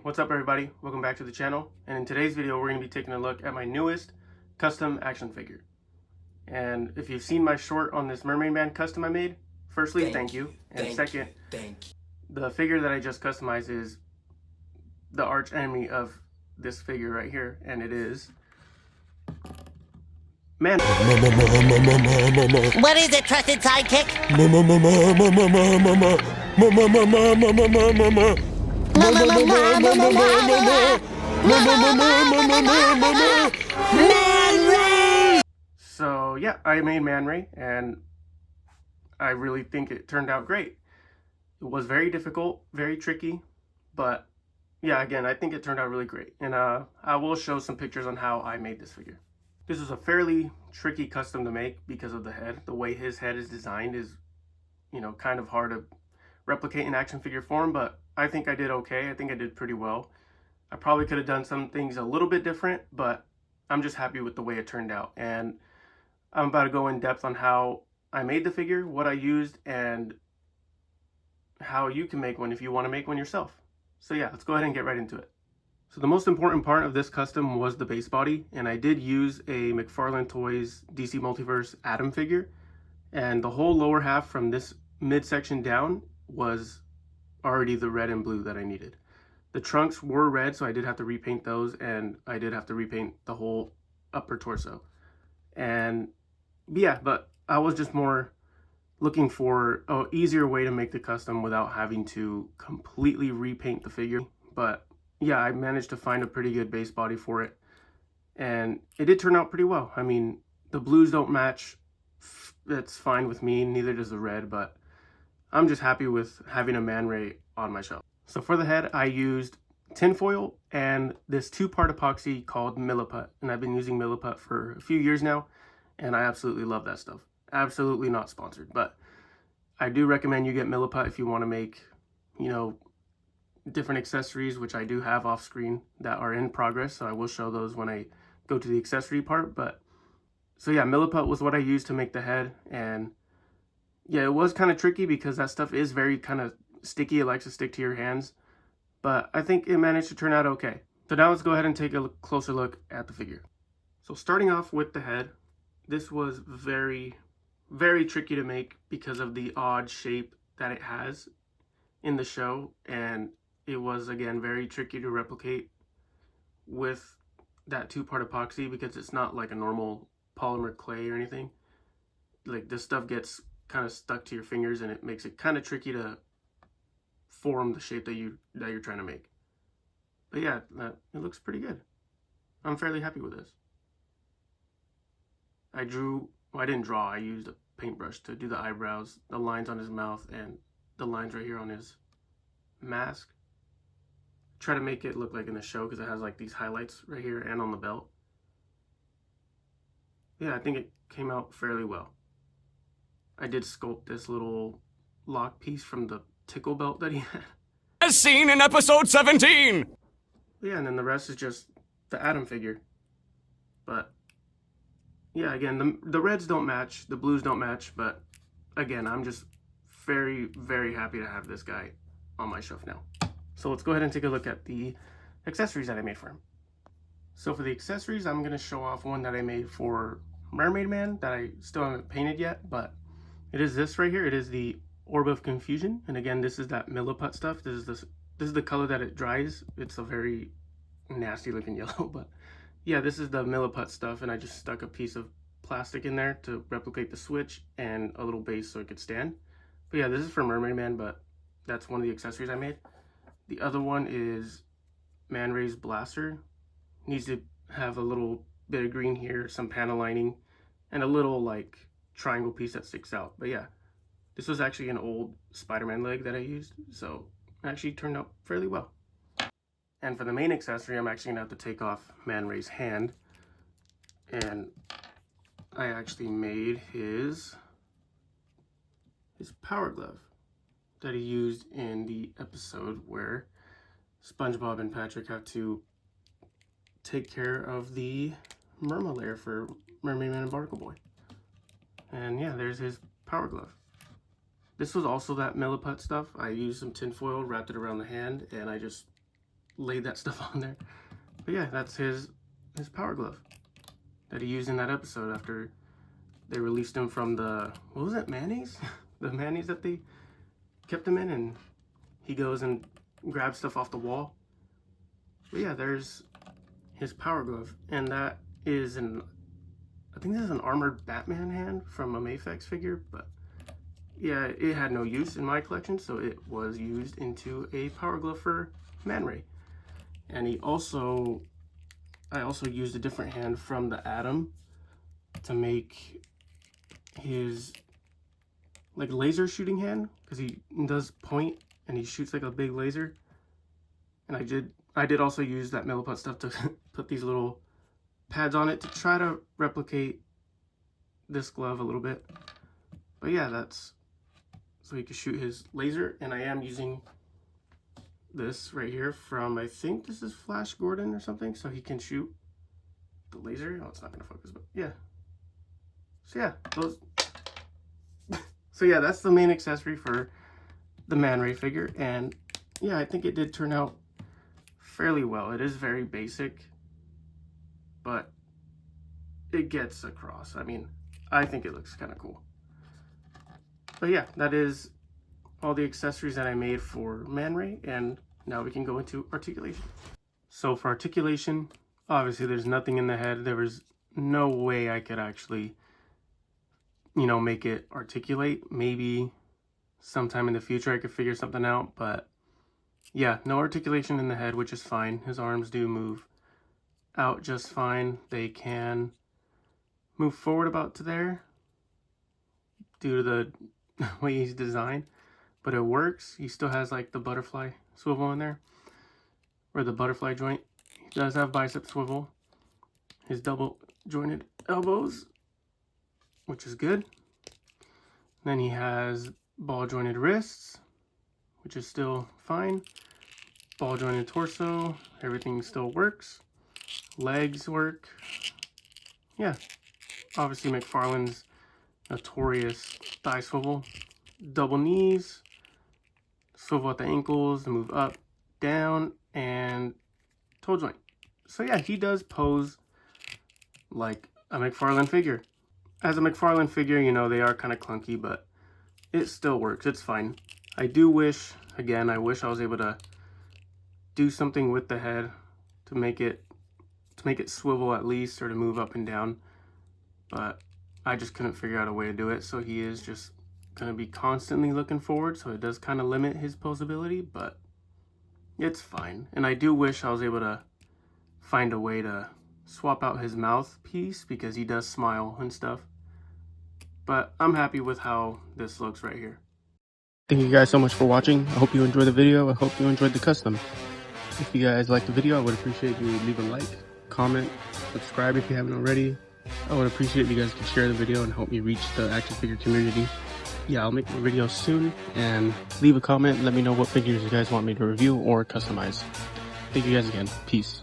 what's up everybody? Welcome back to the channel, and in today's video we're going to be taking a look at my newest custom action figure. And if you've seen my short on this Mermaid Man custom I made, firstly thank you. And second, the figure that I just customized is the arch enemy of this figure right here, and it is Man. What is it, trusted sidekick? Man Ray! So yeah, I made Man Ray, and I really think it turned out great. It was very difficult, very tricky, but yeah, again, I think it turned out really great. And I will show some pictures on how I made this figure. This is a fairly tricky custom to make because of the head. The way his head is designed is, kind of hard to replicate in action figure form, but I think I did okay. I think I did pretty well. I probably could have done some things a little bit different, but I'm just happy with the way it turned out. And I'm about to go in depth on how I made the figure, what I used, and how you can make one if you want to make one yourself. So yeah, let's go ahead and get right into it. So the most important part of this custom was the base body, and I did use a McFarlane Toys DC Multiverse Atom figure, and the whole lower half from this midsection down was already the red and blue that I needed. The trunks were red, so I did have to repaint those, and I did have to repaint the whole upper torso. And yeah, but I was just more looking for an easier way to make the custom without having to completely repaint the figure. But yeah, I managed to find a pretty good base body for it, and it did turn out pretty well. I mean, the blues don't match, that's fine with me, neither does the red, but I'm just happy with having a Man Ray on my shelf. So for the head, I used tinfoil and this two-part epoxy called Milliput, and I've been using Milliput for a few years now, and I absolutely love that stuff. Absolutely not sponsored, but I do recommend you get Milliput if you want to make, different accessories, which I do have off screen that are in progress, so I will show those when I go to the accessory part. But so yeah, Milliput was what I used to make the head, and yeah, it was kind of tricky because that stuff is very kind of sticky. It likes to stick to your hands, but I think it managed to turn out okay. So now let's go ahead and take a closer look at the figure. So starting off with the head, this was very, very tricky to make because of the odd shape that it has in the show, and it was again very tricky to replicate with that two-part epoxy because it's not like a normal polymer clay or anything. Like, this stuff gets kind of stuck to your fingers, and it makes it kind of tricky to form the shape that you're trying to make. But yeah, it looks pretty good. I'm fairly happy with this. I didn't draw, I used a paintbrush to do the eyebrows, the lines on his mouth, and the lines right here on his mask. Try to make it look like in the show because it has like these highlights right here and on the belt. Yeah, I think it came out fairly well. I did sculpt this little lock piece from the tickle belt that he had. As seen in episode 17! Yeah, and then the rest is just the Atom figure. But yeah, again, the reds don't match, the blues don't match, but again, I'm just very, very happy to have this guy on my shelf now. So let's go ahead and take a look at the accessories that I made for him. So for the accessories, I'm going to show off one that I made for Mermaid Man that I still haven't painted yet, but it is this right here. It is the Orb of Confusion, and again, this is that Milliput stuff. This is the color that it dries. It's a very nasty looking yellow, but yeah, this is the Milliput stuff, and I just stuck a piece of plastic in there to replicate the switch and a little base so it could stand. But yeah, this is for Mermaid Man, but that's one of the accessories I made. The other one is Man Ray's blaster. Needs to have a little bit of green here, some panel lining, and a little like triangle piece that sticks out. But yeah, this was actually an old Spider-Man leg that I used, so it actually turned out fairly well. And for the main accessory, I'm actually gonna have to take off Man Ray's hand, and I actually made his power glove that he used in the episode where SpongeBob and Patrick have to take care of the Merma lair for Mermaid Man and Barnacle Boy. And yeah, there's his power glove. This was also that Milliput stuff. I used some tinfoil, wrapped it around the hand, and I just laid that stuff on there. But yeah, that's his power glove that he used in that episode after they released him from the, what was it, mayonnaise? The mayonnaise that they kept him in, and he goes and grabs stuff off the wall. But yeah, there's his power glove, and that is I think this is an armored Batman hand from a Mafex figure, but yeah, it had no use in my collection, so it was used into a power glove for Man Ray. And I also used a different hand from the Atom to make his like laser shooting hand, because he does point and he shoots like a big laser. And I did also use that milliput stuff to put these little pads on it to try to replicate this glove a little bit. But yeah, that's so he can shoot his laser. And I am using this right here from, I think this is Flash Gordon or something, so he can shoot the laser. Oh, it's not gonna focus, but yeah. So yeah, so yeah, that's the main accessory for the Man Ray figure. And yeah, I think it did turn out fairly well. It is very basic, but it gets across. I mean, I think it looks kind of cool. But yeah, that is all the accessories that I made for Man Ray, and now we can go into articulation. So for articulation, obviously there's nothing in the head. There was no way I could actually, you know, make it articulate. Maybe sometime in the future I could figure something out, but yeah, no articulation in the head, which is fine. His arms do move out just fine. They can move forward about to there due to the way he's designed, but it works. He still has like the butterfly swivel in there, or the butterfly joint. He does have bicep swivel. His double jointed elbows, which is good. Then he has ball jointed wrists, which is still fine. Ball jointed torso, everything still works. Legs work. Yeah, obviously McFarlane's notorious thigh swivel. Double knees, swivel at the ankles, move up, down, and toe joint. So yeah, he does pose like a McFarlane figure. As a McFarlane figure, you know, they are kind of clunky, but it still works. It's fine. I do wish, again, I wish I was able to do something with the head to make it swivel at least, or to move up and down, but I just couldn't figure out a way to do it. So he is just going to be constantly looking forward, so it does kind of limit his posability, but it's fine. And I do wish I was able to find a way to swap out his mouthpiece, because he does smile and stuff, but I'm happy with how this looks right here. Thank you guys so much for watching. I hope you enjoyed the video. I hope you enjoyed the custom. If you guys liked the video, I would appreciate you leave a like, comment, subscribe if you haven't already. I would appreciate if you guys could share the video and help me reach the action figure community. Yeah, I'll make more videos soon, and leave a comment. Let me know what figures you guys want me to review or customize. Thank you guys again. Peace.